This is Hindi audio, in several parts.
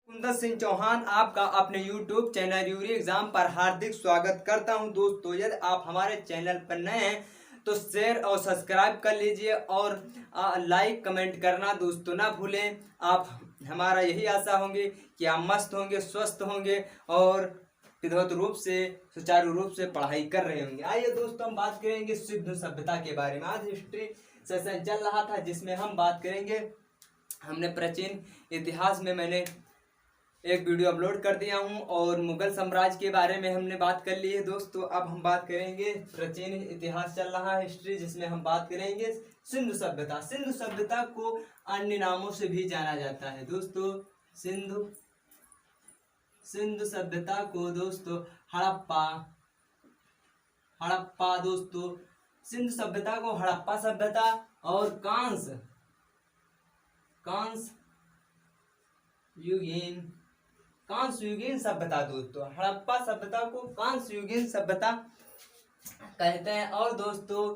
कुंदन सिंह चौहान आपका अपने YouTube चैनल यूरी एग्जाम पर हार्दिक स्वागत करता हूं। दोस्तों, यदि आप हमारे चैनल पर नए हैं तो शेयर और सब्सक्राइब कर लीजिए और लाइक कमेंट करना दोस्तों ना भूलें। आप हमारा यही आशा होंगे कि आप मस्त होंगे, स्वस्थ होंगे और विधिवत रूप से सुचारू रूप से पढ़ाई कर रहे होंगे। आइए दोस्तों, हम बात करेंगे सिंधु सभ्यता के बारे में। आज हिस्ट्री सेशन चल रहा था जिसमें हम बात करेंगे, हमने प्राचीन इतिहास में मैंने एक वीडियो अपलोड कर दिया हूं और मुगल साम्राज्य के बारे में हमने बात कर ली है। दोस्तों, अब हम बात करेंगे प्राचीन इतिहास चल रहा है हिस्ट्री, जिसमें हम बात करेंगे सिंधु सभ्यता। सिंधु सभ्यता को अन्य नामों से भी जाना जाता है दोस्तों। सिंधु सभ्यता को दोस्तों हड़प्पा दोस्तों, सिंधु सभ्यता को हड़प्पा सभ्यता और कांस्ययुगीन सभ्यता दोस्तों। हड़प्पा सभ्यता को कांस्ययुगीन सभ्यता कहते हैं। और दोस्तों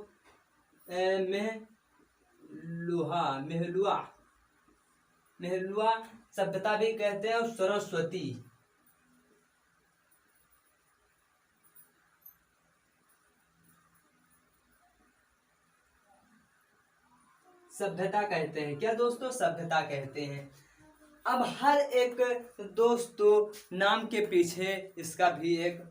मेहलुआ सभ्यता भी कहते हैं और सरस्वती सभ्यता कहते हैं। क्या दोस्तों? सभ्यता कहते हैं। अब हर एक दोस्तों नाम के पीछे इसका भी एक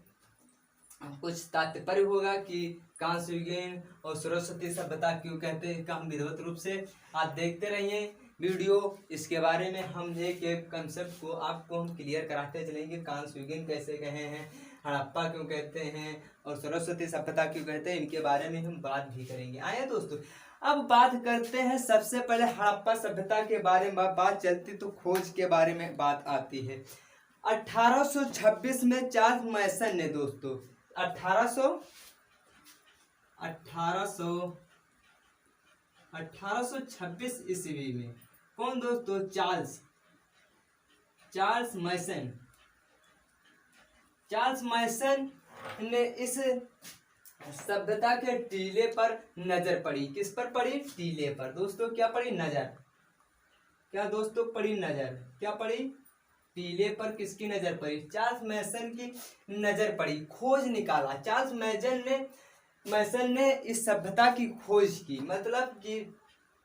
कुछ तात्पर्य होगा कि कांस्ययुगीन और सरस्वती सभ्यता क्यों कहते हैं, इसका हम विधिवत रूप से आप देखते रहिए वीडियो। इसके बारे में हम एक एक कंसेप्ट को आपको हम क्लियर कराते चलेंगे। कांस्ययुगीन कैसे कहे हैं, हड़प्पा क्यों कहते हैं और सरस्वती सभ्यता क्यों कहते हैं, इनके बारे में हम बात भी करेंगे। आइए दोस्तों, अब बात करते हैं सबसे पहले हड़प्पा सभ्यता के बारे में बात चलती तो खोज के बारे में बात आती है। 1826 में चार्ल्स मैसन ने दोस्तों 1826 ईस्वी में कौन दोस्तों? चार्ल्स मैसन ने इस सभ्यता के टीले पर नजर पड़ी। किस पर पड़ी? टीले पर दोस्तों। क्या पड़ी? नजर। क्या दोस्तों पड़ी? नजर। क्या पड़ी? टीले पर किसकी नजर पड़ी? चार्ल्स मैसन की नजर पड़ी। खोज निकाला चार्ल्स मैसन ने इस सभ्यता की खोज की। मतलब कि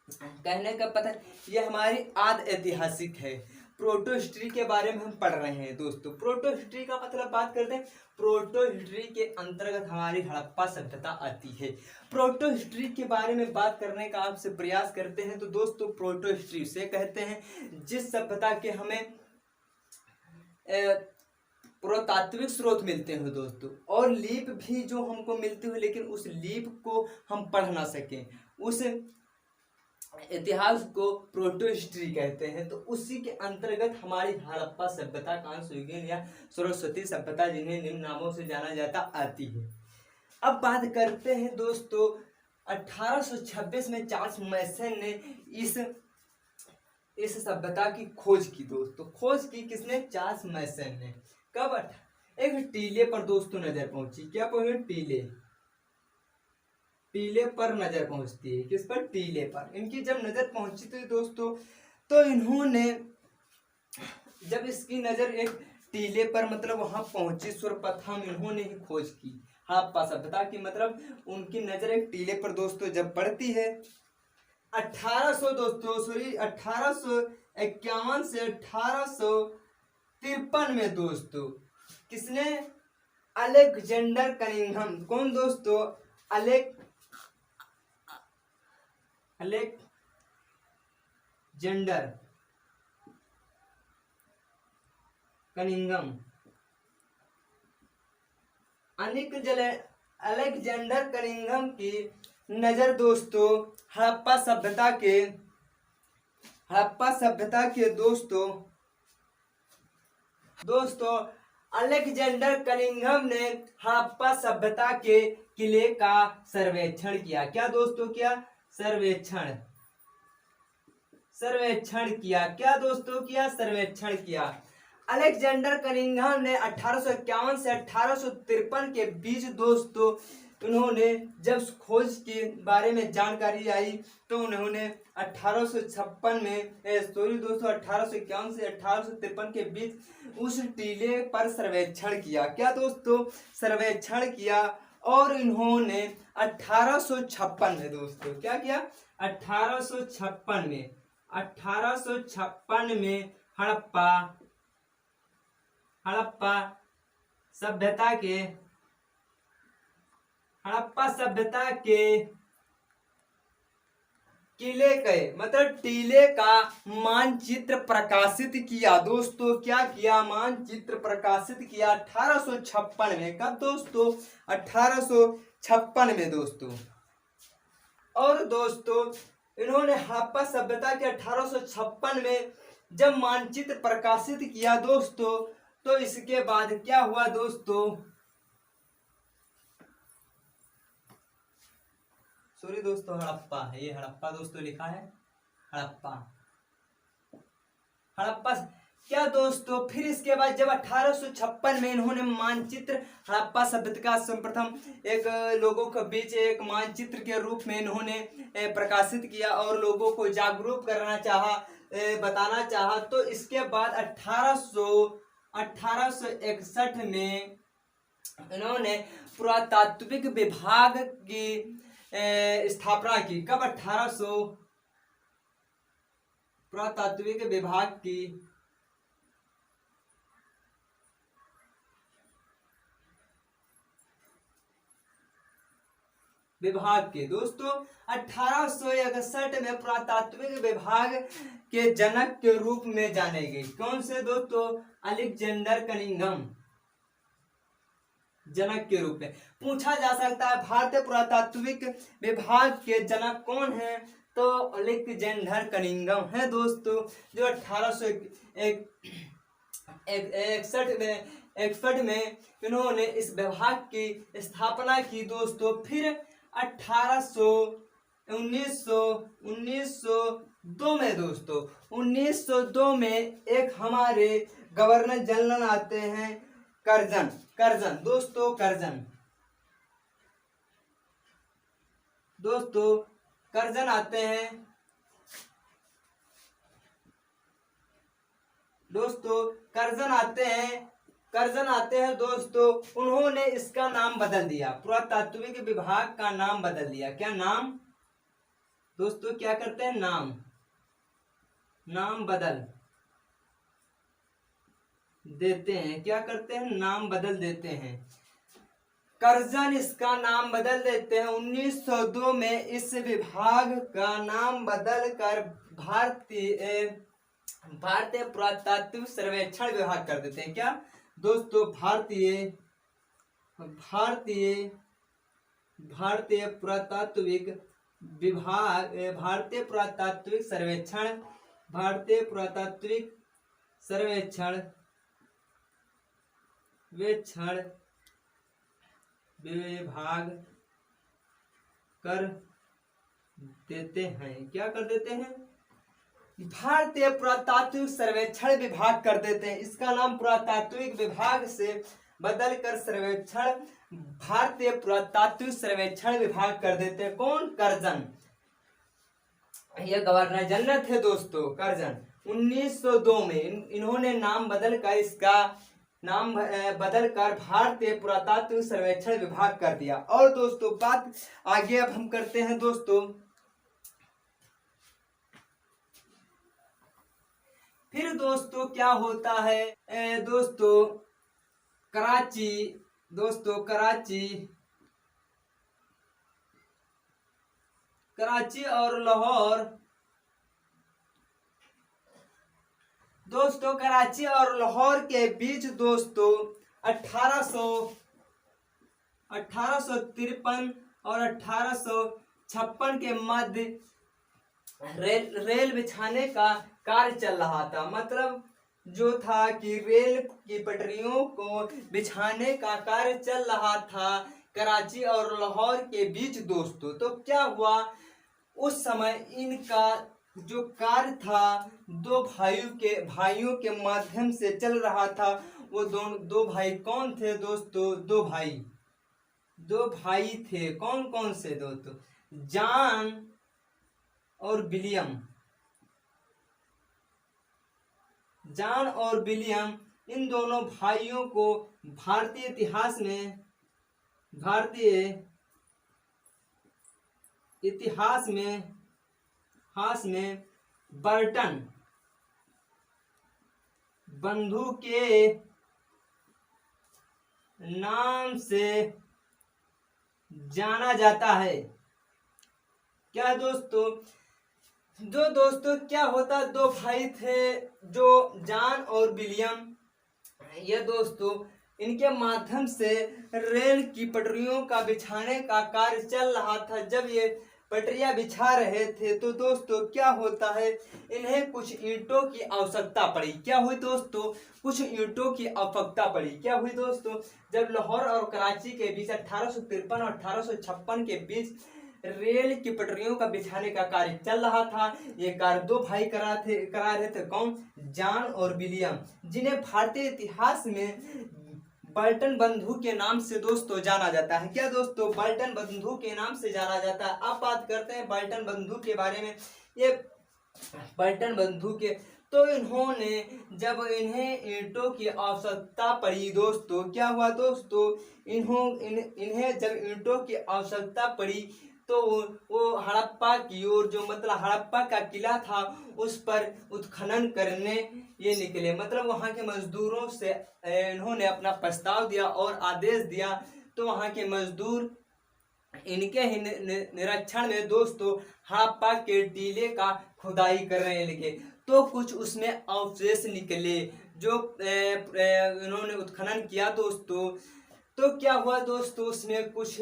कहने का पता, ये हमारी आद ऐतिहासिक है। प्रोटो हिस्ट्री के बारे में हम पढ़ रहे हैं दोस्तों। प्रोटो हिस्ट्री का मतलब बात करते हैं, प्रोटो हिस्ट्री के अंतर्गत हमारी हड़प्पा सभ्यता आती है। प्रोटो हिस्ट्री के बारे में बात करने का आपसे प्रयास करते हैं तो दोस्तों, प्रोटो हिस्ट्री से कहते हैं जिस सभ्यता के हमें पुरातात्विक स्रोत मिलते हैं दोस्तों, और लीप भी जो हमको मिलती हुई, लेकिन उस लीप को हम पढ़ ना सकें, उस इतिहास को प्रोटो हिस्ट्री कहते हैं। तो उसी के अंतर्गत हमारी हड़प्पा सभ्यता, कांस्ययुगीन या सरस्वती सभ्यता, जिन्हें निम्न नामों से जाना जाता, आती है। अब बात करते हैं दोस्तों, 1826 में चार्ल्स मैसन ने इस सभ्यता की खोज की दोस्तों। खोज की किसने? चार्ल्स मैसन ने। कब? एक टीले पर दोस्तों नजर पहुंची। क्या पहुंची? टीले पर नजर पहुंचती है। किस पर? टीले पर। इनकी जब नजर पहुंची थी दोस्तों, तो इन्होंने जब इसकी नजर एक टीले पर मतलब वहां पहुंची, सर्वप्रथम इन्होंने ही खोज की हड़प्पा सभ्यता की। मतलब उनकी नजर एक टीले पर दोस्तों जब पड़ती है 1851 से 1853 में दोस्तों, किसने? Alexander Cunningham. कौन दोस्तों? Alexander Cunningham. अलेक्जेंडर कनिंघम की नजर दोस्तों हड़प्पा सभ्यता के दोस्तों अलेक्जेंडर कनिंघम ने हड़प्पा सभ्यता के किले का सर्वेक्षण किया। क्या दोस्तों किया? सर्वेक्षण किया। क्या दोस्तों किया? सर्वेक्षण किया। अलेक्जेंडर कनिंघम ने 1851 से 1853 के बीच दोस्तों उन्होंने जब खोज के बारे में जानकारी आई तो उन्होंने 1856 में सॉरी दोस्तों 1851 से 1853 के बीच उस टीले पर सर्वेक्षण किया। क्या दोस्तों? सर्वेक्षण किया। और इन्होंने 1856 में दोस्तों क्या किया? 1856 में हड़प्पा सभ्यता के किले के मतलब टीले का मानचित्र प्रकाशित किया। दोस्तों क्या किया? मानचित्र प्रकाशित किया 1856 में। कब दोस्तों? 1856 में दोस्तों। और दोस्तों इन्होंने हड़प्पा सभ्यता के 1856 में जब मानचित्र प्रकाशित किया दोस्तों, तो इसके बाद क्या हुआ दोस्तों? सॉरी दोस्तों हड़प्पा है, ये हड़प्पा दोस्तों लिखा है हड़प्पा। क्या दोस्तों? फिर इसके बाद जब 1856 में इन्होंने मानचित्र हड़प्पा सभ्यता का सर्वप्रथम एक लोगों के बीच एक मानचित्र के रूप में इन्होंने प्रकाशित किया और लोगों को जागरूक करना चाहा, बताना चाहा, तो इसके बाद 1861 में इन्होंने पुरातात्विक विभाग की स्थापना की। कब? पुरातात्विक विभाग के दोस्तों 1861 में पुरातात्विक विभाग के जनक के रूप में जाने गए। कौन से दोस्तों? अलेक्जेंडर कनिंघम जनक के रूप में। पूछा जा सकता है भारतीय पुरातात्विक विभाग के जनक कौन है? तो अलेक्जेंडर कनिंघम है दोस्तों, जो 1861 में इन्होंने इस विभाग की स्थापना की दोस्तों। फिर 1902 में दोस्तों 1902 में एक हमारे गवर्नर जनरल आते हैं करजन दोस्तों। करजन आते हैं दोस्तों। उन्होंने इसका नाम बदल दिया, पुरातात्विक विभाग का नाम बदल दिया। क्या नाम दोस्तों? क्या करते हैं? नाम बदल देते हैं। क्या करते हैं? नाम बदल देते हैं। करजन इसका नाम बदल देते हैं। 1902 में इस विभाग का नाम बदल कर भारतीय पुरातात्विक सर्वेक्षण विभाग कर देते हैं। क्या दोस्तों? भारतीय पुरातात्विक विभाग, भारतीय पुरातात्विक सर्वेक्षण विभाग कर देते हैं। क्या कर देते हैं? भारतीय पुरातात्विक सर्वेक्षण विभाग कर देते हैं। इसका नाम पुरातात्विक विभाग से बदलकर भारतीय पुरातात्विक सर्वेक्षण विभाग कर देते हैं। कौन? करजन। ये गवर्नर जनरल थे दोस्तों करजन। 1902 में इन्होंने नाम बदलकर भारतीय पुरातात्विक सर्वेक्षण विभाग कर दिया। और दोस्तों बात आगे अब हम करते हैं दोस्तों। फिर दोस्तों क्या होता है? दोस्तों कराची और लाहौर दोस्तों कराची और लाहौर के बीच दोस्तों 1853 और 1856 के मध्य रेल बिछाने का कार्य चल रहा था। मतलब जो था कि रेल की पटरियों को बिछाने का कार्य चल रहा था कराची और लाहौर के बीच दोस्तों। तो क्या हुआ? उस समय इनका जो कार्य था दो भाइयों के माध्यम से चल रहा था। वो दो भाई कौन थे दोस्तों? दो भाई थे, कौन कौन से दोस्तों? जॉन और विलियम। जॉन और विलियम, इन दोनों भाइयों को भारतीय इतिहास में बर्टन बंधु के नाम से जाना जाता है। क्या दोस्तों? जो दोस्तों क्या होता, दो भाई थे जो जॉन और विलियम, ये दोस्तों इनके माध्यम से रेल की पटरियों का बिछाने का कार्य चल रहा था। जब ये पटरियां बिछा रहे थे तो दोस्तों क्या होता है, इन्हें कुछ ईंटों की आवश्यकता पड़ी। क्या हुई दोस्तों? कुछ ईंटों की आवश्यकता पड़ी। क्या हुई दोस्तों? जब लाहौर और कराची के बीच 1853 और 1856 के बीच रेल की पटरियों का बिछाने का कार्य चल रहा था, ये कार्य दो भाई करा रहे थे। कौन? जॉन और विलियम, जिन्हें भारतीय इतिहास में बर्टन बंधु के नाम से दोस्तों जाना जाता है। क्या दोस्तों? बर्टन बंधु के नाम से जाना जाता है। अब बात करते हैं बर्टन बंधु के बारे में। ये बर्टन बंधु के, तो इन्होंने, जब इन्हें ईंटों की आवश्यकता पड़ी दोस्तों, क्या हुआ दोस्तों? इन्हें जब ईंटों की आवश्यकता पड़ी तो वो हड़प्पा की ओर, जो मतलब हड़प्पा का किला था, उस पर उत्खनन करने ये निकले। मतलब वहाँ के मजदूरों से इन्होंने अपना प्रस्ताव दिया और आदेश दिया, तो वहाँ के मजदूर इनके ही निरीक्षण में दोस्तों हड़प्पा के टीले का खुदाई करने लगे। तो कुछ उसमें अवशेष निकले जो इन्होंने उत्खनन किया दोस्तों। तो क्या हुआ दोस्तों? उसमें कुछ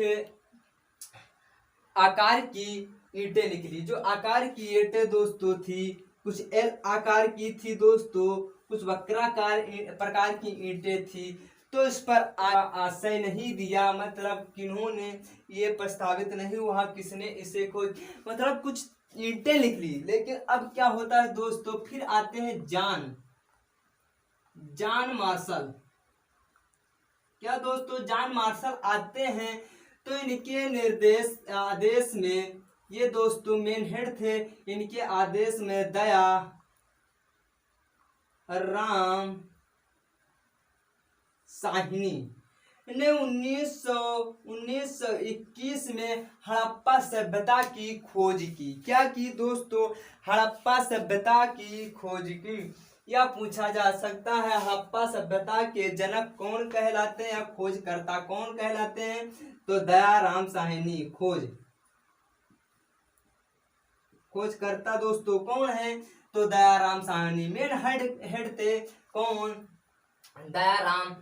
आकार की ईंटें निकली। जो आकार की ईंटें दोस्तों थी, कुछ एल आकार की थी दोस्तों, कुछ वक्राकार प्रकार की ईंटें थी। तो इस पर आशय नहीं दिया, मतलब किन्होंने ये प्रस्तावित नहीं हुआ, किसने इसे खोज, मतलब कुछ ईंटें निकली। लेकिन अब क्या होता है दोस्तों, फिर आते हैं जॉन मार्शल। क्या दोस्तों? जॉन मार्शल आते हैं, तो इनके आदेश में, ये दोस्तों मेन हेड थे, इनके आदेश में दया राम साहनी ने 1921 में हड़प्पा सभ्यता की खोज की। क्या की दोस्तों? हड़प्पा सभ्यता की खोज की। यह पूछा जा सकता है, हड़प्पा सभ्यता के जनक कौन कहलाते हैं या खोजकर्ता कौन कहलाते हैं? तो दयाराम साहनी खोजकर्ता दोस्तों कौन है? तो दयाराम साहनी। मेन हेड थे कौन? दयाराम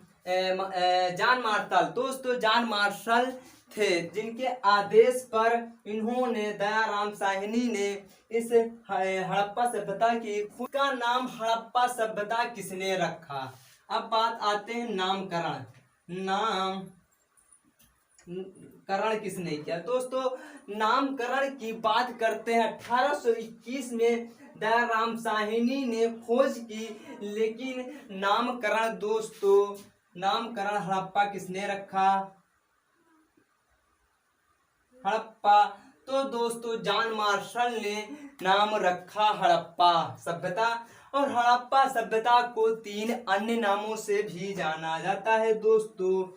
जॉन मार्शल दोस्तों, जॉन मार्शल थे, जिनके आदेश पर इन्होंने, दयाराम साहनी ने, इस हड़प्पा सभ्यता की, का नाम हड़प्पा सभ्यता किसने रखा? अब बात आते हैं नामकरण किसने किया दोस्तों? नामकरण की बात करते हैं। 1821 में दयाराम साहनी ने खोज की, लेकिन नामकरण हड़प्पा किसने रखा? हड़प्पा। तो दोस्तों जॉन मार्शल ने नाम रखा हड़प्पा सभ्यता। और हड़प्पा सभ्यता को 3 अन्य नामों से भी जाना जाता है दोस्तों।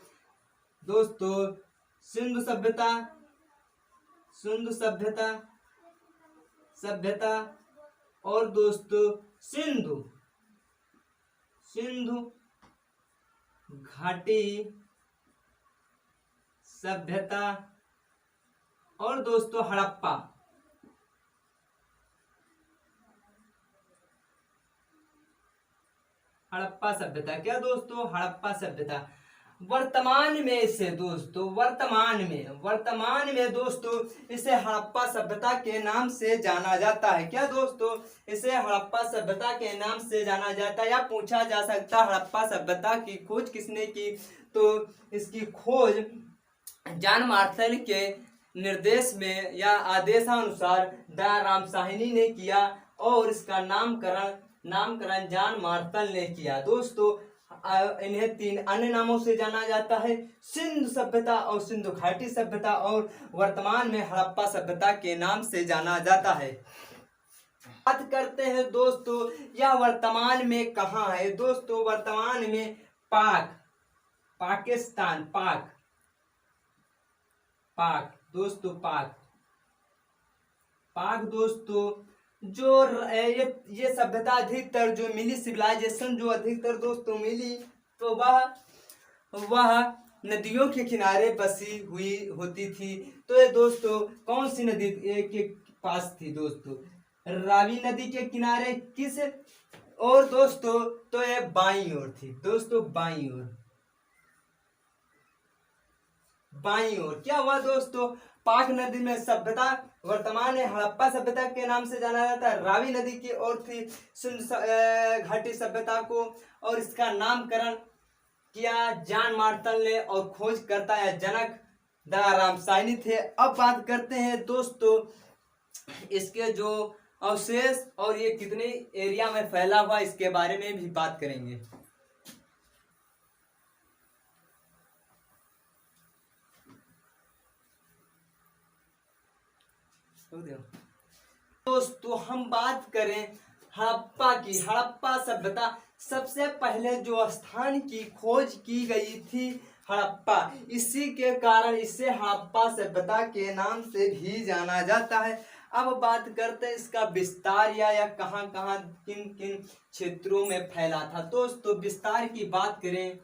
सिंधु सभ्यता और दोस्तों सिंधु घाटी सभ्यता और दोस्तों हड़प्पा सभ्यता। क्या दोस्तों? हड़प्पा सभ्यता। वर्तमान में इसे दोस्तों इसे हड़प्पा सभ्यता के नाम से जाना जाता है। क्या दोस्तों? इसे हड़प्पा सभ्यता के नाम से जाना जाता है। या पूछा जा सकता है हड़प्पा सभ्यता की खोज किसने की? तो इसकी खोज जॉन मार्शल के निर्देश में या आदेशानुसार दयाराम साहनी ने किया और इसका नामकरण जॉन मार्शल ने किया। दोस्तों इन्हें 3 अन्य नामों से जाना जाता है, सिंधु सभ्यता और सिंधु घाटी सभ्यता, और वर्तमान में हड़प्पा सभ्यता के नाम से जाना जाता है। बात करते हैं दोस्तों यह वर्तमान में कहाँ है। दोस्तों वर्तमान में पाकिस्तान दोस्तों पाक दोस्तों जो ये सभ्यता अधिकतर जो मिली, सिविलाइजेशन जो अधिकतर दोस्तों मिली, तो वह नदियों के किनारे बसी हुई होती थी। तो ये दोस्तों कौन सी नदी के पास थी दोस्तों? रावी नदी के किनारे। किस और दोस्तों? तो ये बाईं ओर थी दोस्तों, बाईं ओर। क्या हुआ दोस्तों? पाक नदी में सभ्यता वर्तमान में हड़प्पा सभ्यता के नाम से जाना जाता है। रावी नदी की ओर थी सिंधु घाटी सभ्यता को, और इसका नामकरण किया जॉन मार्टन ने, और खोजकर्ता या जनक दयाराम साहनी थे। अब बात करते हैं दोस्तों इसके जो अवशेष और ये कितने एरिया में फैला हुआ, इसके बारे में भी बात करेंगे। दोस्तों हम बात करें हड़प्पा की। हड़प्पा सभ्यता सबसे पहले जो स्थान की खोज की गई थी हड़प्पा, इसी के कारण इसे हड़प्पा सभ्यता के नाम से भी जाना जाता है। अब बात करते हैं इसका विस्तार या कहां कहां किन किन क्षेत्रों में फैला था। दोस्तों विस्तार की बात करें,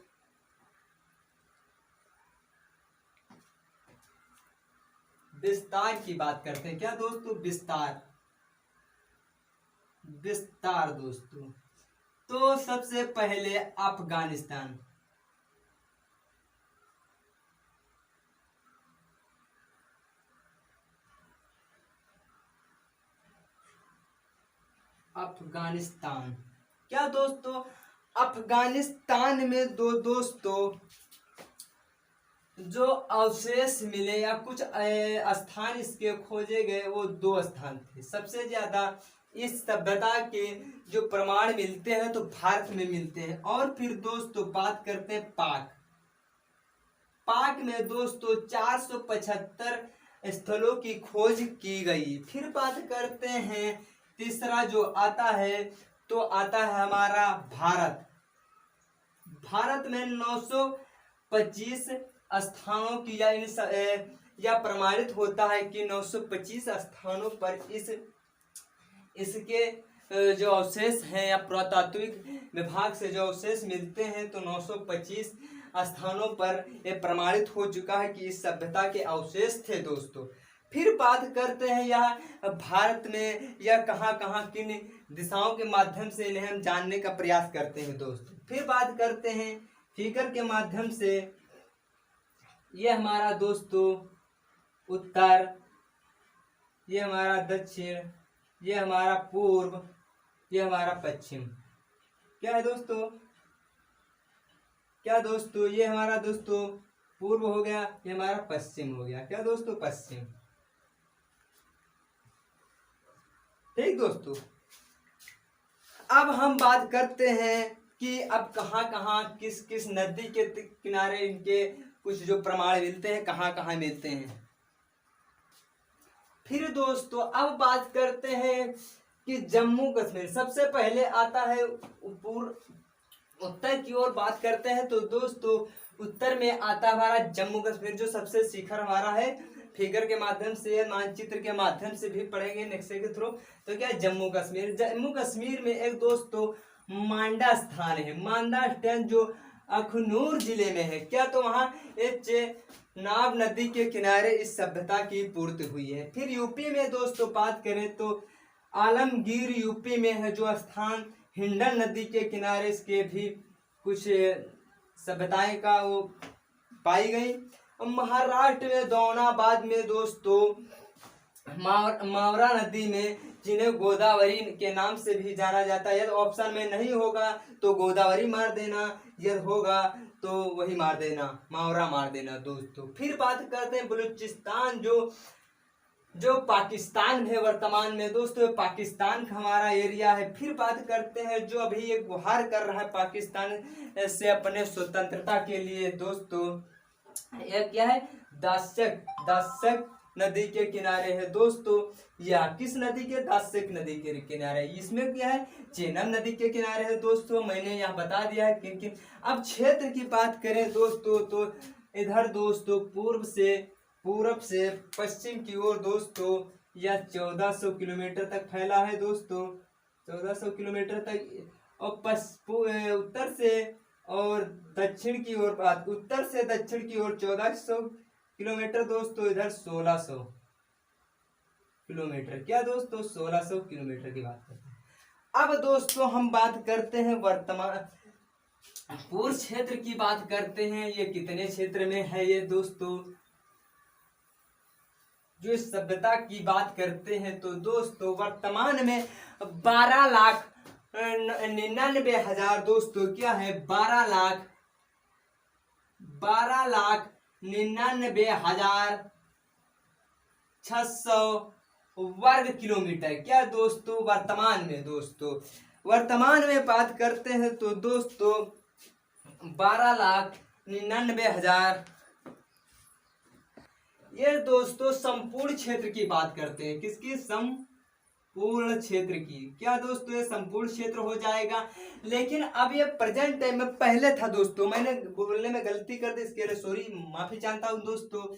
करते हैं। क्या दोस्तों? विस्तार दोस्तों, तो सबसे पहले अफगानिस्तान। क्या दोस्तों? अफगानिस्तान में दोस्तों जो अवशेष मिले या कुछ स्थान इसके खोजे गए, वो 2 स्थान थे। सबसे ज्यादा इस सभ्यता के जो प्रमाण मिलते हैं तो भारत में मिलते हैं। और फिर दोस्तों बात करते हैं पाक में दोस्तों 475 स्थलों की खोज की गई। फिर बात करते हैं तीसरा जो आता है, तो आता है हमारा भारत में 925 स्थानों की या प्रमाणित होता है कि 925 स्थानों पर इसके जो अवशेष हैं या पुरातात्विक विभाग से जो अवशेष मिलते हैं, तो 925 स्थानों पर यह प्रमाणित हो चुका है कि इस सभ्यता के अवशेष थे दोस्तों। फिर बात करते हैं यह भारत में या कहाँ कहाँ किन दिशाओं के माध्यम से इन्हें हम जानने का प्रयास करते हैं दोस्तों। फिर बात करते हैं फिगर के माध्यम से। ये हमारा दोस्तों उत्तर, ये हमारा दक्षिण, ये हमारा पूर्व, ये हमारा पश्चिम। क्या है दोस्तों? ये हमारा दोस्तों पूर्व हो गया, ये हमारा पश्चिम हो गया। क्या दोस्तों? पश्चिम। ठीक दोस्तों, अब हम बात करते हैं कि अब कहाँ कहाँ किस किस नदी के किनारे इनके कुछ जो प्रमाण मिलते हैं, कहाँ कहाँ मिलते हैं। फिर दोस्तों अब बात करते हैं कि जम्मू कश्मीर सबसे पहले आता है। उत्तर की ओर बात करते हैं तो दोस्तों उत्तर में आता है हमारा जम्मू कश्मीर, जो सबसे शिखर हमारा है। फिगर के माध्यम से, मानचित्र के माध्यम से भी पढ़ेंगे नक्शे के थ्रू। तो क्या जम्मू कश्मीर में एक दोस्तों मांडा स्थान है। मांडा स्थान जो अखनूर जिले में है। क्या? तो वहाँ नाव नदी के किनारे इस सभ्यता की पूर्ति हुई है। फिर यूपी में दोस्तों बात करें तो आलमगीर यूपी में है जो स्थान, हिंडन नदी के किनारे इसके भी कुछ सभ्यताएं का वो पाई गई। महाराष्ट्र में दौनाबाद में दोस्तों मावरा नदी में, जिन्हें गोदावरी के नाम से भी जाना जाता है। यदि ऑप्शन में नहीं होगा तो गोदावरी मार देना, यदि होगा तो वही मार देना, मावरा मार देना दोस्तों। फिर बात करते हैं बलूचिस्तान जो जो पाकिस्तान में वर्तमान में दोस्तों, पाकिस्तान का हमारा एरिया है। फिर बात करते हैं जो अभी एक गुहार कर रहा है पाकिस्तान से अपने स्वतंत्रता के लिए दोस्तों, यह क्या है, दाशक, दाशक नदी के किनारे है दोस्तों। या किस नदी के, दाशक नदी के किनारे। इसमें क्या है, चेनाब नदी के किनारे है दोस्तों, मैंने यहाँ बता दिया है क्योंकि। अब क्षेत्र की बात करें दोस्तों तो इधर दोस्तों पूरब से पश्चिम की ओर दोस्तों यह 1400 किलोमीटर तक फैला है दोस्तों, 1400 किलोमीटर तक। और उत्तर से और दक्षिण की ओर बात, उत्तर से दक्षिण की ओर 1400 किलोमीटर दोस्तों, इधर 1600 किलोमीटर। क्या दोस्तों, 1600 किलोमीटर की बात करते हैं। अब दोस्तों हम बात करते हैं वर्तमान पूर्व क्षेत्र की बात करते हैं। ये कितने क्षेत्र में है ये दोस्तों, जो इस सभ्यता की बात करते हैं तो दोस्तों वर्तमान में 12,99,000 दोस्तों, क्या है, 12,99,600 वर्ग किलोमीटर। क्या दोस्तों, वर्तमान में बात करते हैं तो दोस्तों 12,99,000। ये दोस्तों संपूर्ण क्षेत्र की बात करते हैं, किसकी, संपूर्ण क्षेत्र की। क्या दोस्तों, ये संपूर्ण क्षेत्र हो जाएगा। लेकिन अब ये प्रेजेंट टाइम में, पहले था दोस्तों, मैंने बोलने में गलती कर दी, इसके लिए सॉरी, माफी चाहता हूं दोस्तों।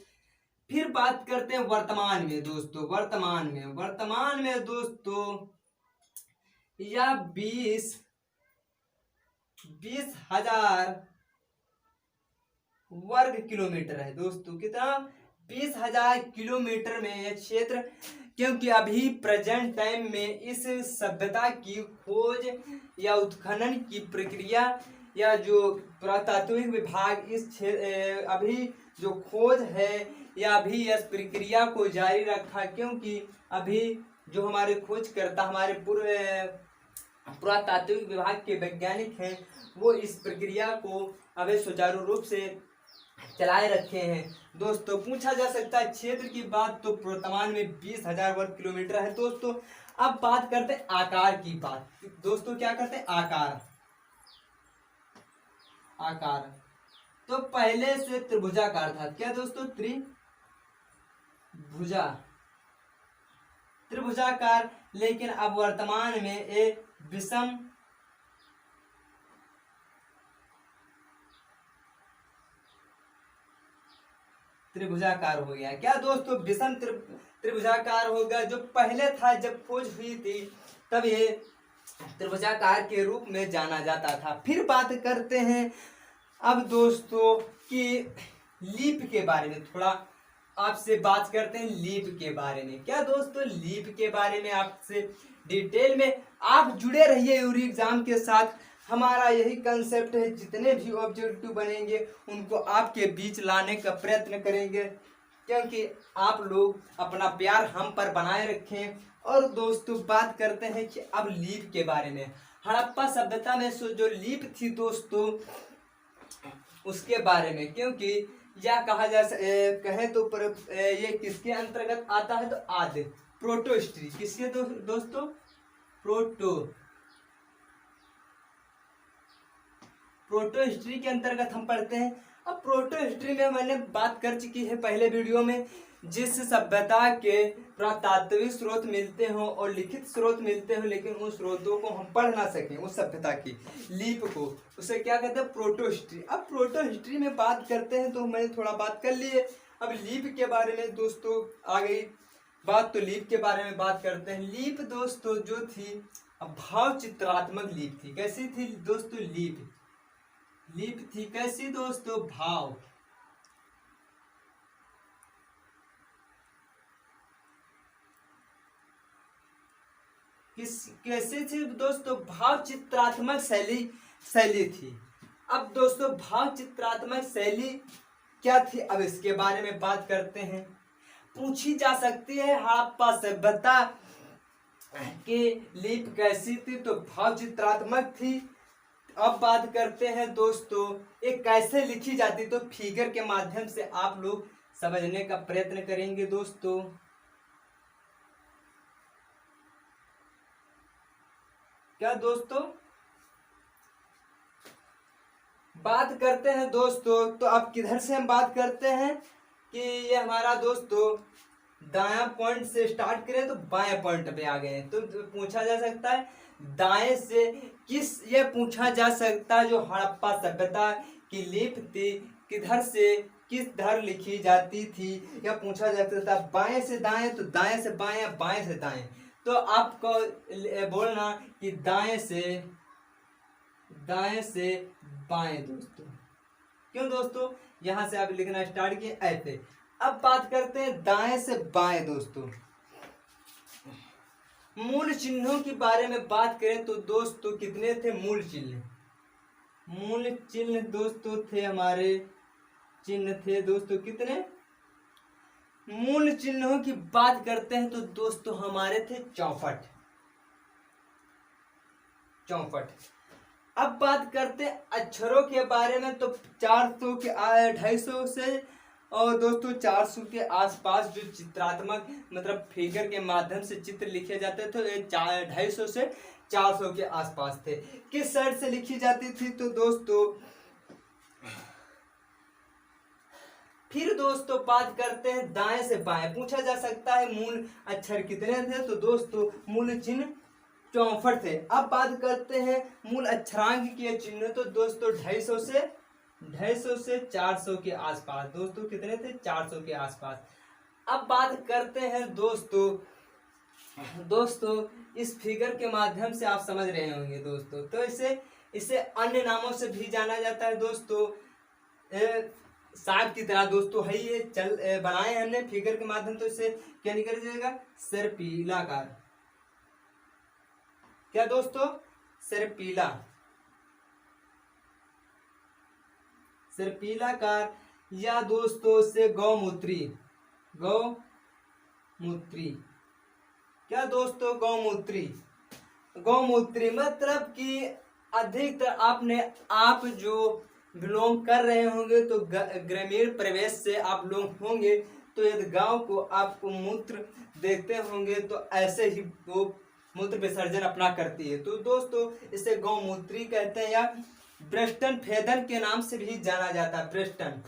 फिर बात करते हैं वर्तमान में दोस्तों, वर्तमान में दोस्तों या 20,000 वर्ग किलोमीटर है दोस्तों। कितना, 20,000 किलोमीटर में यह क्षेत्र। क्योंकि अभी प्रेजेंट टाइम में इस सभ्यता की खोज या उत्खनन की प्रक्रिया या जो पुरातात्विक विभाग इस अभी जो खोज है या अभी इस प्रक्रिया को जारी रखा। क्योंकि अभी जो हमारे खोजकर्ता, हमारे पुरातात्विक विभाग के वैज्ञानिक हैं, वो इस प्रक्रिया को अभी सुचारू रूप से चलाए रखे हैं दोस्तों। पूछा जा सकता है क्षेत्र की बात तो वर्तमान में 20,000 वर्ग किलोमीटर है दोस्तों। अब बात करते हैं आकार की बात दोस्तों, क्या करते हैं, आकार। तो पहले से त्रिभुजाकार था। क्या दोस्तों, त्रिभुजाकार। लेकिन अब वर्तमान में एक विषम त्रिभुजाकार हो गया। क्या दोस्तों, विषम त्रिभुजाकार हो गया। जो पहले था, जब खोज हुई थी तब ये त्रिभुजाकार के रूप में जाना जाता था। फिर बात करते हैं अब दोस्तों कि लीप के बारे में, थोड़ा आपसे बात करते हैं लीप के बारे में। क्या दोस्तों, लीप के बारे में आपसे डिटेल में आप जुड़े रहिए यूरी एग्जाम के साथ। हमारा यही कंसेप्ट है, जितने भी ऑब्जेक्टिव बनेंगे उनको आपके बीच लाने का प्रयत्न करेंगे, क्योंकि आप लोग अपना प्यार हम पर बनाए रखें। और दोस्तों बात करते हैं कि अब लीप के बारे में। हड़प्पा सभ्यता में जो लीप थी दोस्तों, उसके बारे में। क्योंकि यह कहा जा कहे तो ये किसके अंतर्गत आता है, तो आदि प्रोटो हिस्ट्री। किसके दोस्तों, प्रोटो हिस्ट्री के अंतर्गत हम पढ़ते हैं। अब प्रोटो हिस्ट्री में मैंने बात कर चुकी है पहले वीडियो में, जिस सभ्यता के पुरातात्विक स्रोत मिलते हो और लिखित स्रोत मिलते हो, लेकिन उन स्रोतों को हम पढ़ ना सकें, उस सभ्यता की लीप को, उसे क्या कहते हैं, प्रोटो हिस्ट्री। अब प्रोटो हिस्ट्री में बात करते हैं तो मैंने थोड़ा बात कर ली है। अब लीप के बारे में दोस्तों आ गई बात, तो लीप के बारे में बात करते हैं। लीप दोस्तों जो थी, भाव चित्रात्मक लीप थी। कैसी थी दोस्तों, लीप थी कैसी दोस्तों, भाव। कैसे थी दोस्तों, भाव चित्रात्मक शैली थी। अब दोस्तों भाव चित्रात्मक शैली क्या थी, अब इसके बारे में बात करते हैं। पूछी जा सकती है हड़प्पा सभ्यता की लीप कैसी थी, तो भाव चित्रात्मक थी। अब बात करते हैं दोस्तों ये कैसे लिखी जाती, तो फिगर के माध्यम से आप लोग समझने का प्रयत्न करेंगे दोस्तों। क्या दोस्तों, बात करते हैं दोस्तों, तो अब किधर से हम बात करते हैं कि ये हमारा दोस्तों दायां पॉइंट से स्टार्ट करें तो बाएं पॉइंट पे आ गए हैं। तो पूछा जा सकता है दाएं से ये पूछा जा सकता है जो हड़प्पा सभ्यता की लिपि थी किधर से किस धर लिखी जाती थी, या पूछा जा सकता है बाएं से दाएं तो दाएं से बाएं, बाएं से दाएं। तो आपको बोलना कि दाएं से बाएं दोस्तों। क्यों दोस्तों, यहां से आप लिखना स्टार्ट किए ऐसे। अब बात करते हैं दाएं से बाएं दोस्तों। मूल चिन्हों के बारे में बात करें तो दोस्तों कितने थे मूल चिन्ह? मूल चिन्ह दोस्तों थे हमारे, चिन्ह थे दोस्तों कितने? मूल चिन्हों की बात करते हैं तो दोस्तों हमारे थे 64। अब बात करते हैं अक्षरों के बारे में तो 400 के 250 से और दोस्तों 400 के आसपास जो चित्रात्मक मतलब फिगर के माध्यम से चित्र लिखे जाते थे 250 से 400 के आसपास थे। किस साइड से लिखी जाती थी तो दोस्तों, फिर दोस्तों बात करते हैं दाएं से बाएं। पूछा जा सकता है मूल अक्षर कितने थे तो दोस्तों मूल चिन्ह 64 थे। अब बात करते हैं मूल अक्षरांक के चिन्ह तो दोस्तों 250 से 400 के आसपास। दोस्तों कितने थे? 400 के आसपास। अब बात करते हैं दोस्तों इस फिगर के माध्यम से आप समझ रहे होंगे दोस्तों, तो इसे अन्य नामों से भी जाना जाता है दोस्तों। सांप की तरह दोस्तों है ये बनाए हमने फिगर के माध्यम, तो इसे क्या निकल जाएगा? सर्पिलाकार। क्या दोस्तों? सर्पिलाकार या दोस्तों से गौमूत्री। क्या दोस्तों? गौमूत्री मतलब कि अधिकतर आप जो बिलोंग कर रहे होंगे तो ग्रामीण परिवेश से आप लोग होंगे, तो यदि गांव को आपको मूत्र देखते होंगे तो ऐसे ही वो मूत्र विसर्जन अपना करती है। तो दोस्तों इसे गौमूत्री कहते हैं या ब्रेस्टन फेदन के नाम से भी जाना जाता है। ब्रेस्टन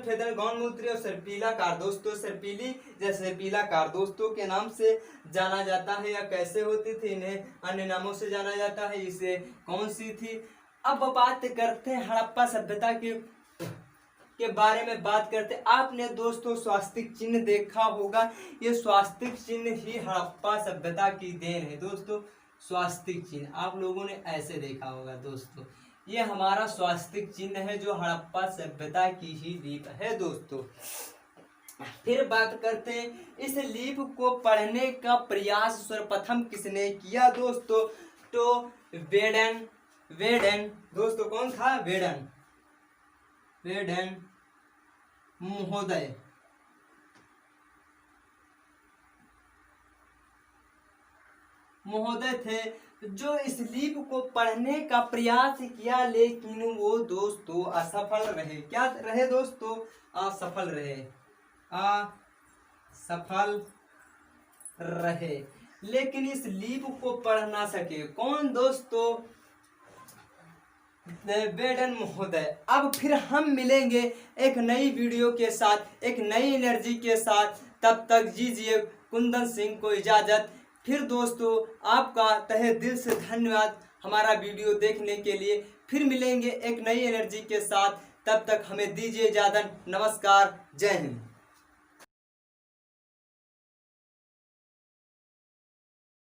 फेदन गौमूत्री और सर्पिलाकार दोस्तों सर्पिलाकार दोस्तों के नाम से जाना जाता है। या कैसे होती थी, इन्हें अन्य नामों से जाना जाता है। इसे कौन सी थी? अब बात करते हैं हड़प्पा सभ्यता के बारे में बात करते। आपने दोस्तों स्वास्तिक चिन्ह देखा होगा, ये स्वास्तिक चिन्ह ही हड़प्पा सभ्यता की देन है दोस्तों। स्वास्तिक चिन्ह आप लोगों ने ऐसे देखा होगा दोस्तों, ये हमारा स्वास्तिक चिन्ह है जो हड़प्पा सभ्यता की ही लीप है दोस्तों। फिर बात करते हैं इस लीप को पढ़ने का प्रयास सर्वप्रथम किसने किया दोस्तों? तो वेडन दोस्तों। कौन था? वेडन महोदय थे जो इस लिपि को पढ़ने का प्रयास किया, लेकिन वो दोस्तों असफल रहे। क्या रहे दोस्तों? असफल रहे। लेकिन इस लिपि को पढ़ ना सके। कौन दोस्तों? वेडन महोदय। अब फिर हम मिलेंगे एक नई वीडियो के साथ, एक नई एनर्जी के साथ। तब तक दीजिए कुंदन सिंह को इजाजत। फिर दोस्तों आपका तहे दिल से धन्यवाद हमारा वीडियो देखने के लिए। फिर मिलेंगे एक नई एनर्जी के साथ, तब तक हमें दीजिए इजाजत। नमस्कार, जय हिंद।